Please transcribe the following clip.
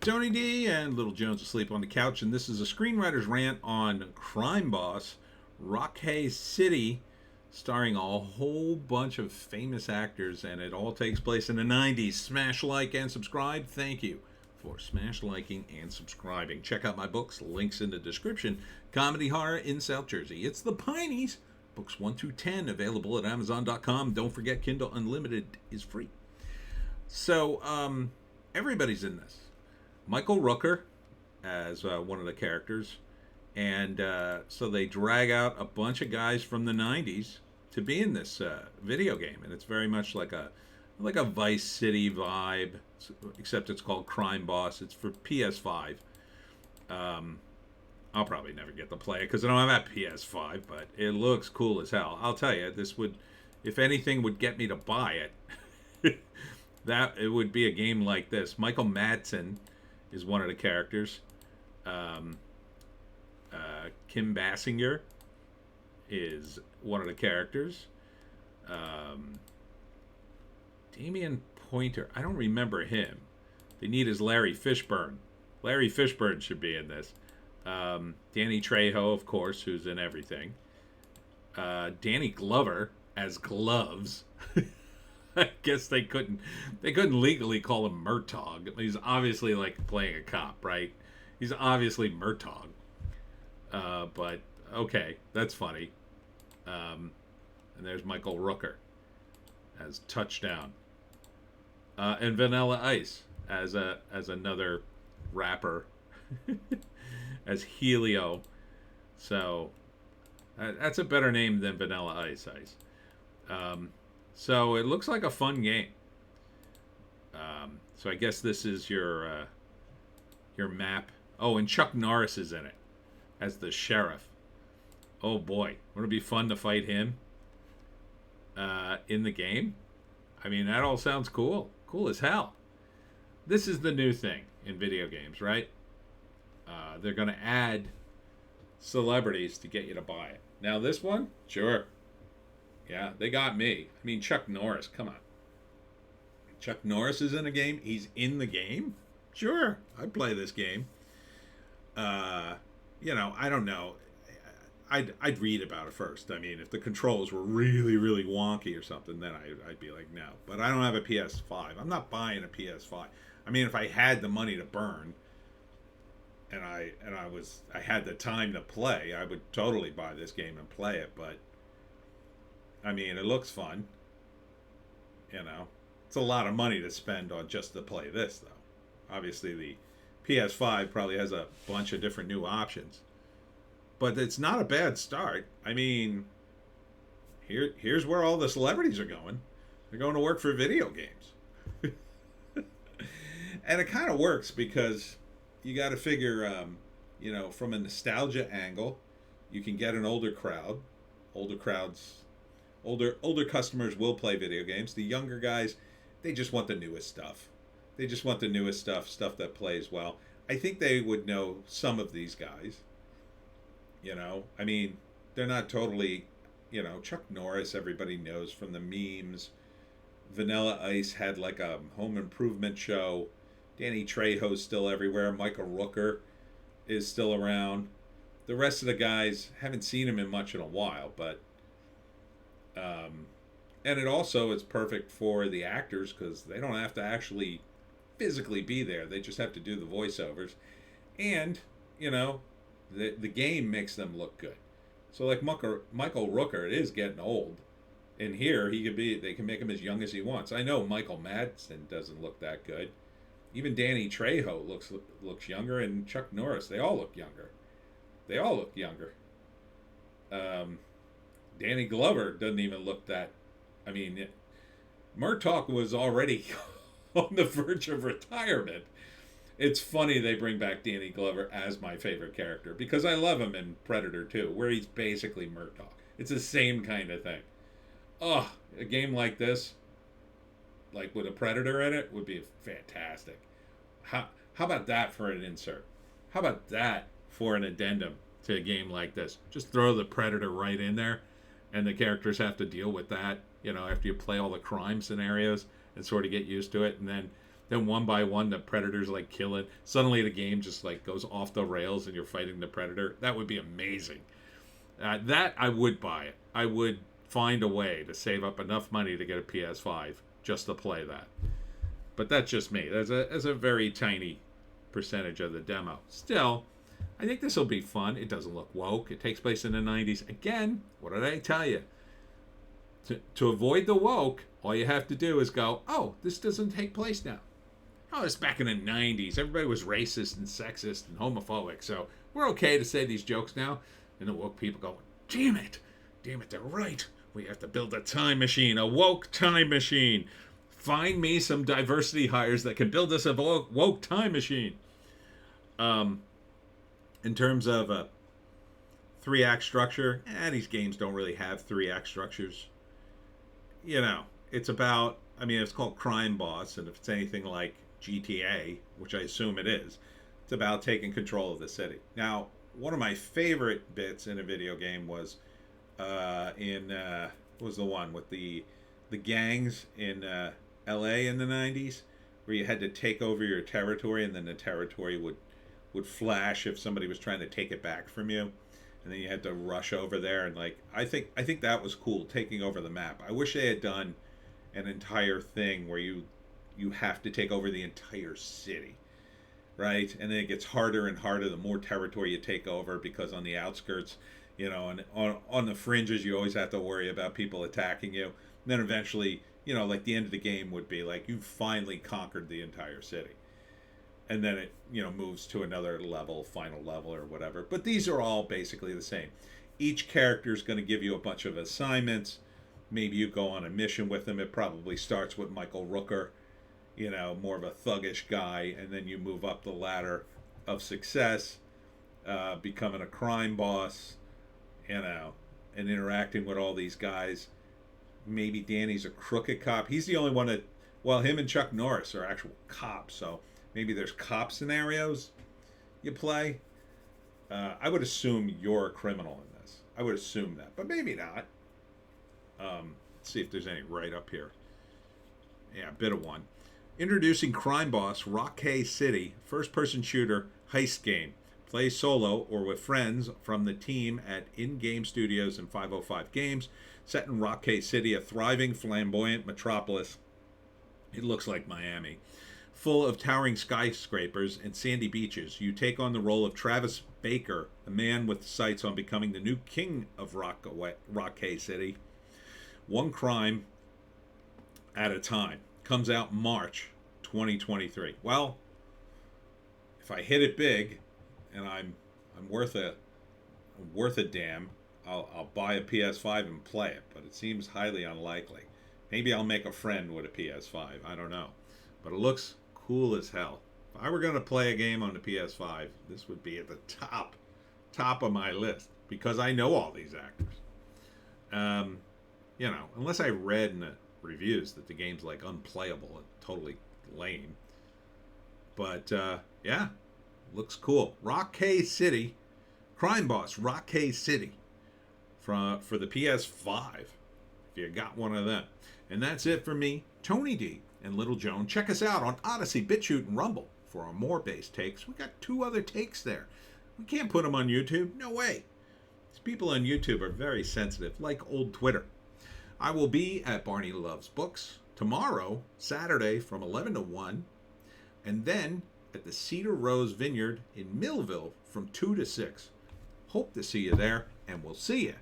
Tony D and Little Jones asleep on the couch, and this is a screenwriter's rant on crime boss Rockay City, starring a whole bunch of famous actors, and it all takes place in the 90s. Smash like and subscribe. Thank you for smash liking and subscribing. Check out my books, links in the description. Comedy horror in South Jersey. It's the Pineys. Books 1 through 10 available at Amazon.com. Don't forget, Kindle Unlimited is free. So, everybody's in this. Michael Rooker as one of the characters, and so they drag out a bunch of guys from the 90s to be in this video game, and it's very much like a Vice City vibe, except it's called Crime Boss. It's for PS5. I'll probably never get to play it because I don't have that PS5, but it looks cool as hell. I'll tell you, this would, if anything, would get me to buy it. That it would be a game like this. Michael Madsen is one of the characters. Kim Basinger is one of the characters. Damian Pointer, I don't remember him. They need is Larry Fishburne. Larry Fishburne should be in this. Danny Trejo, of course, who's in everything. Danny Glover as Gloves. I guess they couldn't legally call him Murtaugh. He's obviously like playing a cop, right? He's obviously Murtaugh. But okay, that's funny. And there's Michael Rooker as Touchdown. And Vanilla Ice as another rapper. As Helio. So that's a better name than Vanilla Ice. So it looks like a fun game. So I guess this is your map. Oh, and Chuck Norris is in it as the sheriff. Oh boy, would it be fun to fight him in the game? I mean, that all sounds cool. Cool as hell. This is the new thing in video games, right? They're going to add celebrities to get you to buy it. Now this one, sure. Yeah, they got me. I mean, Chuck Norris, come on. Chuck Norris is in a game? He's in the game? Sure, I'd play this game. I don't know. I'd read about it first. I mean, if the controls were really, really wonky or something, then I'd be like, no. But I don't have a PS5. I'm not buying a PS5. I mean, if I had the money to burn, and I had the time to play, I would totally buy this game and play it. But I mean, it looks fun. It's a lot of money to spend on just to play this, though. Obviously, the PS5 probably has a bunch of different new options. But it's not a bad start. I mean, here's where all the celebrities are going. They're going to work for video games. And it kind of works because you got to figure, from a nostalgia angle, you can get an older crowd. Older customers will play video games. The younger guys, they just want the newest stuff. They just want the newest stuff that plays well. I think they would know some of these guys. I mean, they're not totally, Chuck Norris, everybody knows from the memes. Vanilla Ice had like a home improvement show. Danny Trejo's still everywhere. Michael Rooker is still around. The rest of the guys, haven't seen him in much in a while, but and it also is perfect for the actors because they don't have to actually physically be there. They just have to do the voiceovers. And, the game makes them look good. So like Michael Rooker, it is getting old. And here they can make him as young as he wants. I know Michael Madsen doesn't look that good. Even Danny Trejo looks younger, and Chuck Norris, they all look younger. Danny Glover doesn't even look that. I mean, Murtaugh was already on the verge of retirement. It's funny they bring back Danny Glover as my favorite character because I love him in Predator 2, where he's basically Murtaugh. It's the same kind of thing. Oh, a game like this, like with a Predator in it, would be fantastic. How about that for an insert? How about that for an addendum to a game like this? Just throw the Predator right in there, and the characters have to deal with that, after you play all the crime scenarios and sort of get used to it. And then Then one by one, the predators like kill it. Suddenly the game just like goes off the rails and you're fighting the predator. That would be amazing. That I would buy it. I would find a way to save up enough money to get a PS5 just to play that. But that's just me. That's a very tiny percentage of the demo. Still, I think this will be fun. It doesn't look woke. It takes place in the 90s. Again, what did I tell you? To avoid the woke, all you have to do is go, oh, this doesn't take place now. Oh, it's back in the 90s. Everybody was racist and sexist and homophobic. So we're okay to say these jokes now. And the woke people go, damn it, they're right. We have to build a time machine, a woke time machine. Find me some diversity hires that can build us a woke time machine. In terms of a 3-act structure, these games don't really have 3-act structures. You know, it's about, I mean, it's called Crime Boss, and if it's anything like GTA, which I assume it is, it's about taking control of the city. Now, one of my favorite bits in a video game was what was the one with the gangs in LA in the 90s, where you had to take over your territory, and then the territory would flash if somebody was trying to take it back from you, and then you had to rush over there. And like, I think that was cool, taking over the map. I wish they had done an entire thing where you have to take over the entire city, right? And then it gets harder and harder the more territory you take over, because on the outskirts, you know, and on the fringes, you always have to worry about people attacking you. And then eventually, you know, like the end of the game would be like you finally conquered the entire city. And then it, you know, moves to another level, final level or whatever. But these are all basically the same. Each character is going to give you a bunch of assignments. Maybe you go on a mission with them. It probably starts with Michael Rooker, you know, more of a thuggish guy, and then you move up the ladder of success, becoming a crime boss, you know, and interacting with all these guys. Maybe Danny's a crooked cop. He's the only one that, well, him and Chuck Norris are actual cops, so maybe there's cop scenarios you play. I would assume you're a criminal in this. I would assume that, but maybe not. Let's see if there's any right up here. Yeah, a bit of one. Introducing Crime Boss Rockay City, first-person shooter heist game. Play solo or with friends from the team at In-Game Studios and 505 Games. Set in Rockay City, a thriving, flamboyant metropolis. It looks like Miami. Full of towering skyscrapers and sandy beaches. You take on the role of Travis Baker, a man with sights on becoming the new king of Rockay City. One crime at a time. Comes out March 2023. Well, if I hit it big and I'm worth a damn, I'll buy a PS5 and play it, but it seems highly unlikely. Maybe I'll make a friend with a PS5. I don't know. But it looks cool as hell. If I were going to play a game on the PS5, this would be at the top of my list, because I know all these actors. You know, unless I read in the reviews that the game's like unplayable and totally lame. But yeah, looks cool. Rockay City, Crime Boss Rockay City, for the PS5, if you got one of them. And that's it for me, Tony D and Little Joan. Check us out on Odysee, Bitchute, and Rumble for our more base takes. We got 2 other takes there. We can't put them on YouTube. No way. These people on YouTube are very sensitive, like old Twitter. I will be at Barney Loves Books tomorrow, Saturday, from 11 to 1. And then at the Cedar Rose Vineyard in Millville from 2 to 6. Hope to see you there, and we'll see you